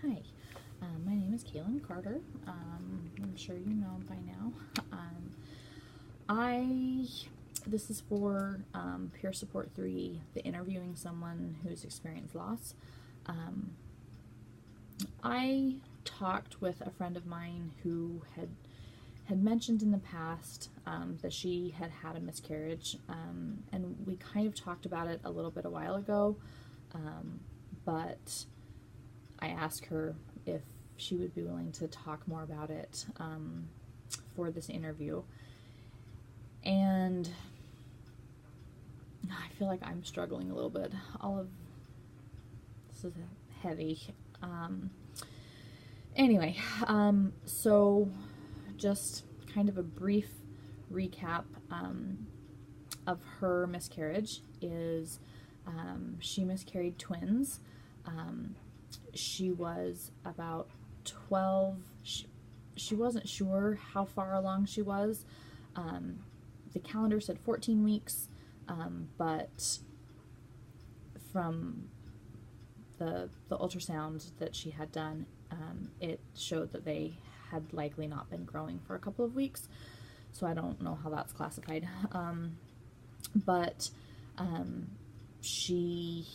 Hi, my name is Kaylin Carter. I'm sure you know by now. This is for Peer Support 3, the interviewing someone who's experienced loss. I talked with a friend of mine who had mentioned in the past that she had had a miscarriage, and we kind of talked about it a little bit a while ago, but I asked her if she would be willing to talk more about it for this interview. And I feel like I'm struggling a little bit. This is heavy. Anyway, so just kind of a brief recap of her miscarriage is she miscarried twins. She was about 12. She wasn't sure how far along she was. The calendar said 14 weeks, but from the ultrasound that she had done, it showed that they had likely not been growing for a couple of weeks. So I don't know how that's classified. But she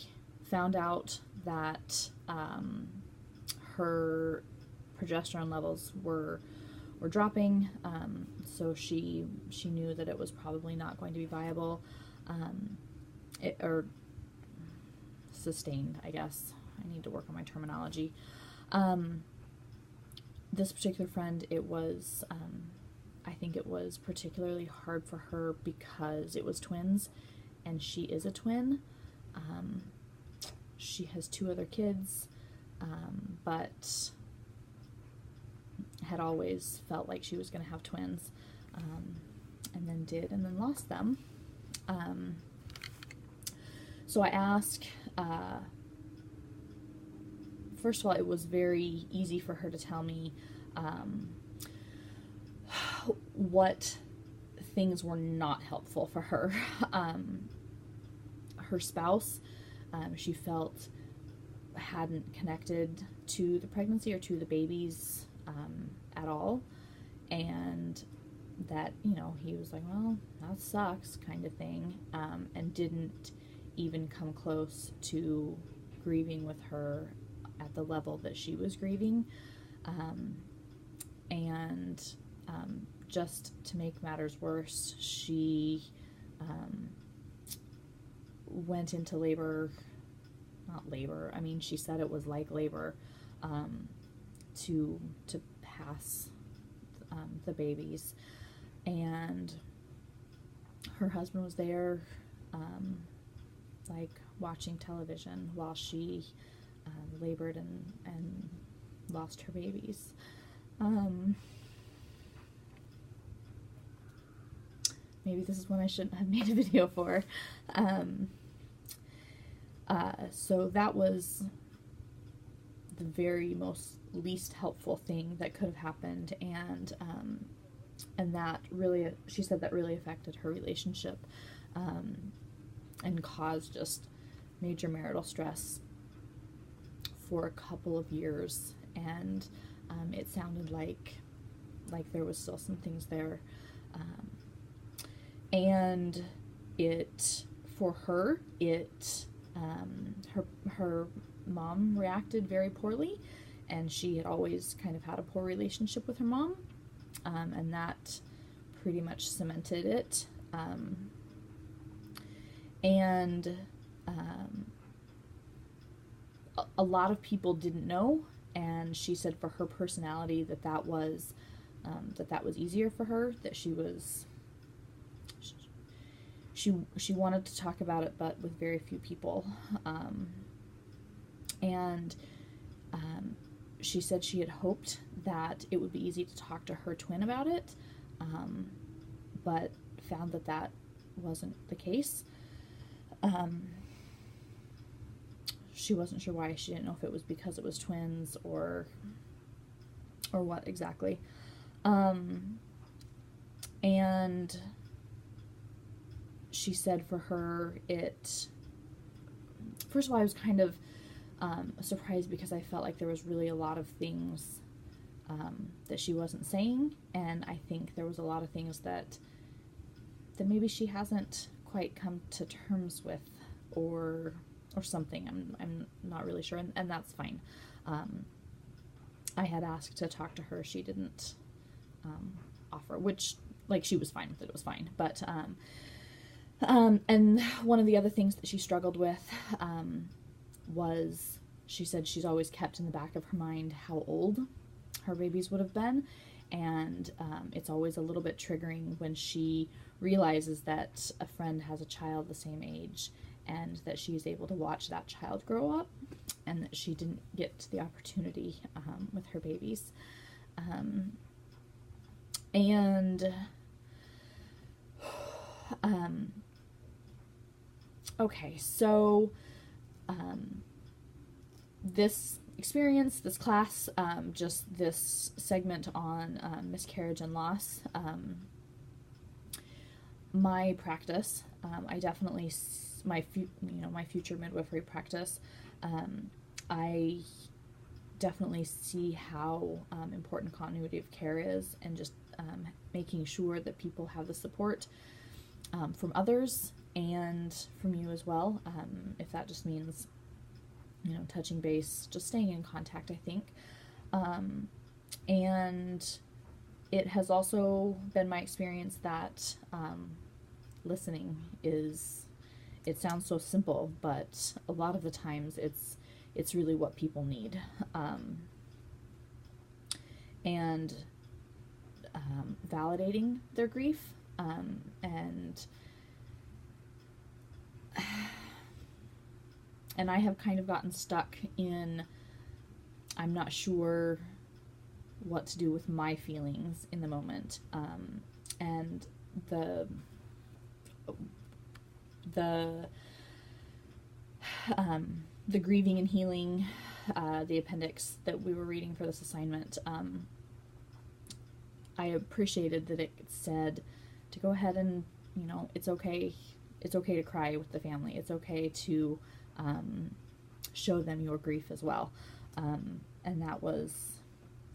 found out that her progesterone levels were dropping, so she knew that it was probably not going to be viable, or sustained, I guess. I need to work on my terminology. This particular friend, it was, I think it was particularly hard for her because it was twins, and she is a twin. She has 2 other kids, but had always felt like she was going to have twins, and then did, and then lost them. So I asked, first of all, it was very easy for her to tell me what things were not helpful for her. Her spouse, she felt hadn't connected to the pregnancy or to the babies at all, and that, you know, he was like, well, that sucks, kind of thing, and didn't even come close to grieving with her at the level that she was grieving. And just to make matters worse, she went into labor, not labor, I mean, she said it was like labor, to pass the babies, and her husband was there, like watching television while she labored and lost her babies. Maybe this is one I shouldn't have made a video for. So that was the very least helpful thing that could have happened, and that really, she said that really affected her relationship, and caused just major marital stress for a couple of years, and it sounded like there was still some things there, and for her, her mom reacted very poorly, and she had always kind of had a poor relationship with her mom, and that pretty much cemented it, and a lot of people didn't know, and she said for her personality that was easier for her, that she wanted to talk about it, but with very few people, and she said she had hoped that it would be easy to talk to her twin about it, but found that wasn't the case. She wasn't sure why. She didn't know if it was because it was twins or what exactly. And she said for her, first of all, I was kind of surprised because I felt like there was really a lot of things that she wasn't saying, and I think there was a lot of things that maybe she hasn't quite come to terms with, or something. I'm not really sure, and that's fine. I had asked to talk to her. She didn't offer, which, like, she was fine with it. It was fine. But and one of the other things that she struggled with was, she said she's always kept in the back of her mind how old her babies would have been, and it's always a little bit triggering when she realizes that a friend has a child the same age, and that she's able to watch that child grow up, and that she didn't get the opportunity with her babies. Okay, so this experience, this class, just this segment on miscarriage and loss, my practice, I definitely, my future midwifery practice, I definitely see how important continuity of care is, and just making sure that people have the support from others and from you as well, if that just means, touching base, just staying in contact, I think. And it has also been my experience that listening is, it sounds so simple, but a lot of the times it's really what people need. And validating their grief, and I have kind of gotten stuck in, I'm not sure what to do with my feelings in the moment, and the grieving and healing, the appendix that we were reading for this assignment, I appreciated that it said to go ahead and, it's okay to cry with the family. It's okay to show them your grief as well. And that was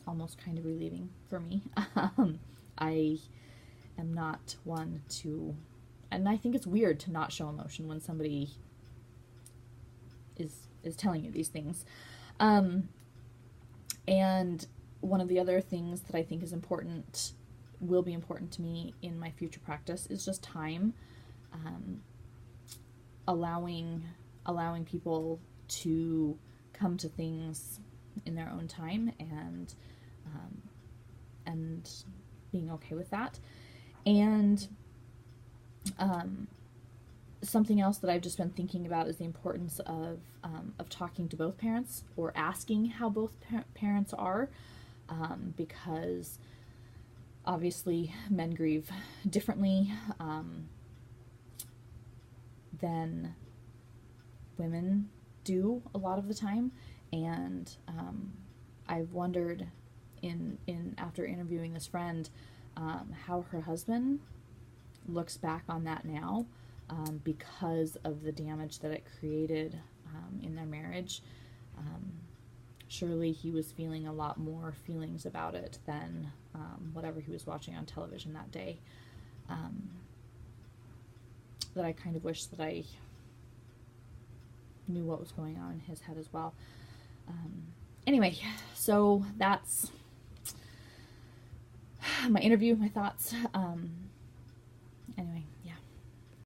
almost kind of relieving for me. I am not one to, and I think it's weird to not show emotion when somebody is telling you these things. And one of the other things that I think is important, will be important to me in my future practice, is just time. Allowing people to come to things in their own time, and being okay with that. And something else that I've just been thinking about is the importance of talking to both parents, or asking how both parents are, because obviously men grieve differently than women do a lot of the time. And I've wondered after interviewing this friend, how her husband looks back on that now, because of the damage that it created in their marriage. Surely he was feeling a lot more feelings about it than whatever he was watching on television that day. That I kind of wish that I knew what was going on in his head as well. Anyway, so that's my interview, my thoughts. Anyway.